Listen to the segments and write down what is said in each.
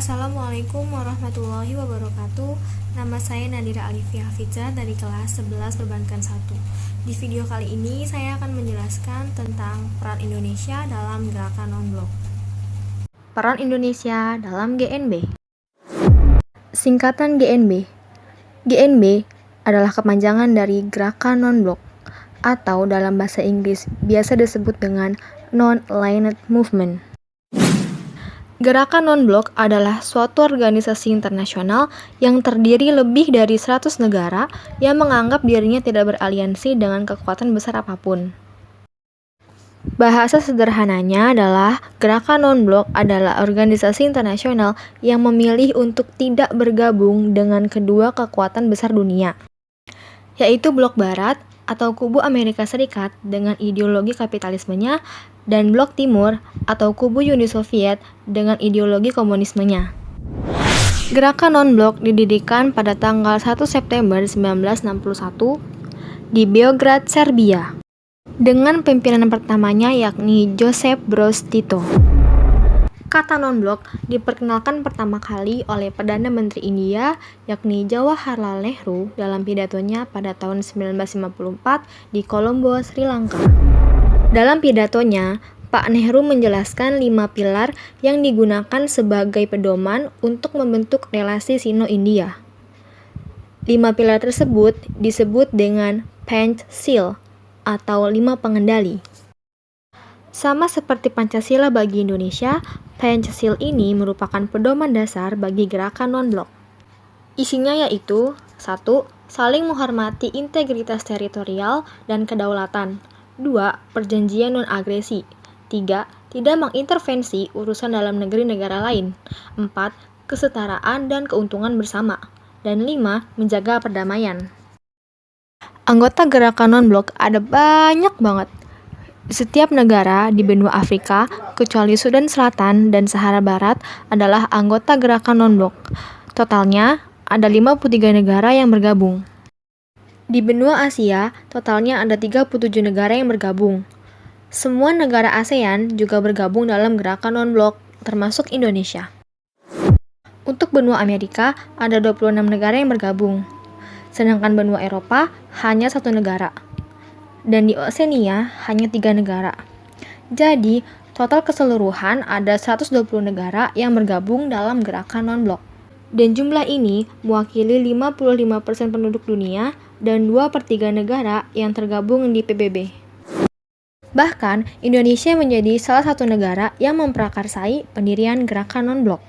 Assalamualaikum warahmatullahi wabarakatuh. Nama saya Nadira Alifia Hafizah dari kelas 11 Perbankan 1. Di video kali ini saya akan menjelaskan tentang peran Indonesia dalam gerakan non-blok. Peran Indonesia dalam GNB. Singkatan GNB. GNB adalah kepanjangan dari Gerakan Non-Blok atau dalam bahasa Inggris biasa disebut dengan Non-Aligned Movement. Gerakan Non-Blok adalah suatu organisasi internasional yang terdiri lebih dari 100 negara yang menganggap dirinya tidak beraliansi dengan kekuatan besar apapun. Bahasa sederhananya adalah Gerakan Non-Blok adalah organisasi internasional yang memilih untuk tidak bergabung dengan kedua kekuatan besar dunia, yaitu Blok Barat atau kubu Amerika Serikat dengan ideologi kapitalismenya dan Blok Timur atau kubu Uni Soviet dengan ideologi komunismenya. Gerakan Non-Blok didirikan pada tanggal 1 September 1961 di Beograd, Serbia, dengan pimpinan pertamanya yakni Josip Broz Tito. Kata non-blok diperkenalkan pertama kali oleh Perdana Menteri India yakni Jawaharlal Nehru dalam pidatonya pada tahun 1954 di Colombo, Sri Lanka. Dalam pidatonya, Pak Nehru menjelaskan 5 pilar yang digunakan sebagai pedoman untuk membentuk relasi Sino-India. 5 pilar tersebut disebut dengan Panchshila atau 5 pengendali. Sama seperti Pancasila bagi Indonesia, Panchshila ini merupakan pedoman dasar bagi gerakan non-blok. Isinya yaitu 1. Saling menghormati integritas teritorial dan kedaulatan. 2. Perjanjian non-agresi. 3. Tidak mengintervensi urusan dalam negeri negara lain. 4. Kesetaraan dan keuntungan bersama. Dan 5. Menjaga perdamaian. Anggota gerakan non-blok ada banyak banget. Setiap negara di benua Afrika, kecuali Sudan Selatan dan Sahara Barat, adalah anggota gerakan non-blok. Totalnya, ada 53 negara yang bergabung. Di benua Asia, totalnya ada 37 negara yang bergabung. Semua negara ASEAN juga bergabung dalam gerakan non-blok, termasuk Indonesia. Untuk benua Amerika, ada 26 negara yang bergabung. Sedangkan benua Eropa, hanya 1 negara. Dan di Oseania hanya 3 negara. Jadi, total keseluruhan ada 120 negara yang bergabung dalam gerakan non-blok. Dan jumlah ini mewakili 55% penduduk dunia dan 2/3 negara yang tergabung di PBB. Bahkan, Indonesia menjadi salah satu negara yang memprakarsai pendirian gerakan non-blok.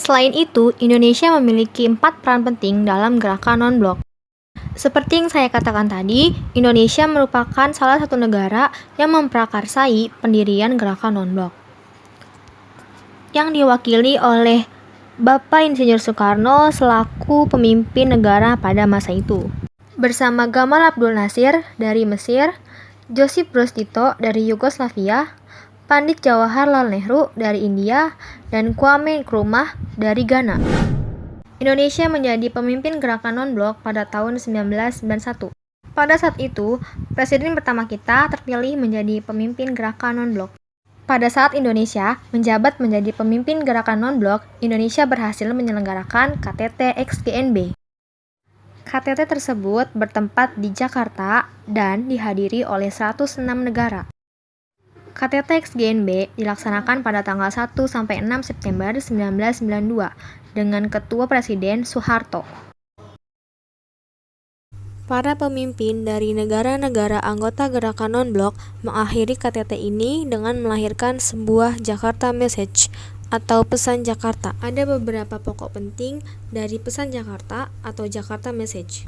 Selain itu, Indonesia memiliki 4 peran penting dalam gerakan non-blok. Seperti yang saya katakan tadi, Indonesia merupakan salah satu negara yang memprakarsai pendirian gerakan non-blok, yang diwakili oleh Bapak Insinyur Soekarno selaku pemimpin negara pada masa itu, bersama Gamal Abdul Nasir dari Mesir, Josip Broz Tito dari Yugoslavia, Pandit Jawaharlal Nehru dari India, dan Kwame Nkrumah dari Ghana. Indonesia menjadi pemimpin gerakan non-blok pada tahun 1991. Pada saat itu, presiden pertama kita terpilih menjadi pemimpin gerakan non-blok. Pada saat Indonesia menjabat menjadi pemimpin gerakan non-blok, Indonesia berhasil menyelenggarakan KTT ex-GNB. KTT tersebut bertempat di Jakarta dan dihadiri oleh 106 negara. KTT ex-GNB dilaksanakan pada tanggal 1-6 September 1992 dengan Ketua Presiden Soeharto. Para pemimpin dari negara-negara anggota gerakan non-blok mengakhiri KTT ini dengan melahirkan sebuah Jakarta Message atau pesan Jakarta. Ada beberapa pokok penting dari pesan Jakarta atau Jakarta Message.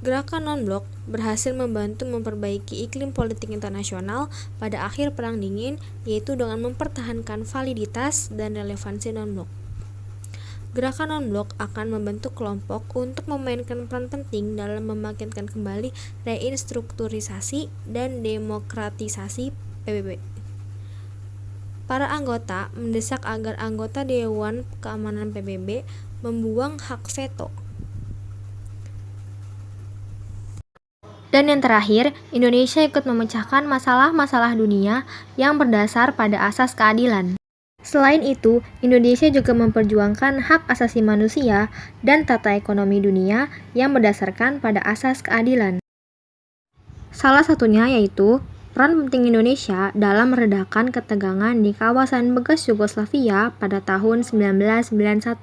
Gerakan non-blok berhasil membantu memperbaiki iklim politik internasional pada akhir Perang Dingin, yaitu dengan mempertahankan validitas dan relevansi non-blok. Gerakan non-blok akan membentuk kelompok untuk memainkan peran penting dalam membangkitkan kembali reinstrukturisasi dan demokratisasi PBB. Para anggota mendesak agar anggota Dewan Keamanan PBB membuang hak veto. Dan yang terakhir, Indonesia ikut memecahkan masalah-masalah dunia yang berdasar pada asas keadilan. Selain itu, Indonesia juga memperjuangkan hak asasi manusia dan tata ekonomi dunia yang berdasarkan pada asas keadilan. Salah satunya yaitu peran penting Indonesia dalam meredakan ketegangan di kawasan bekas Yugoslavia pada tahun 1991.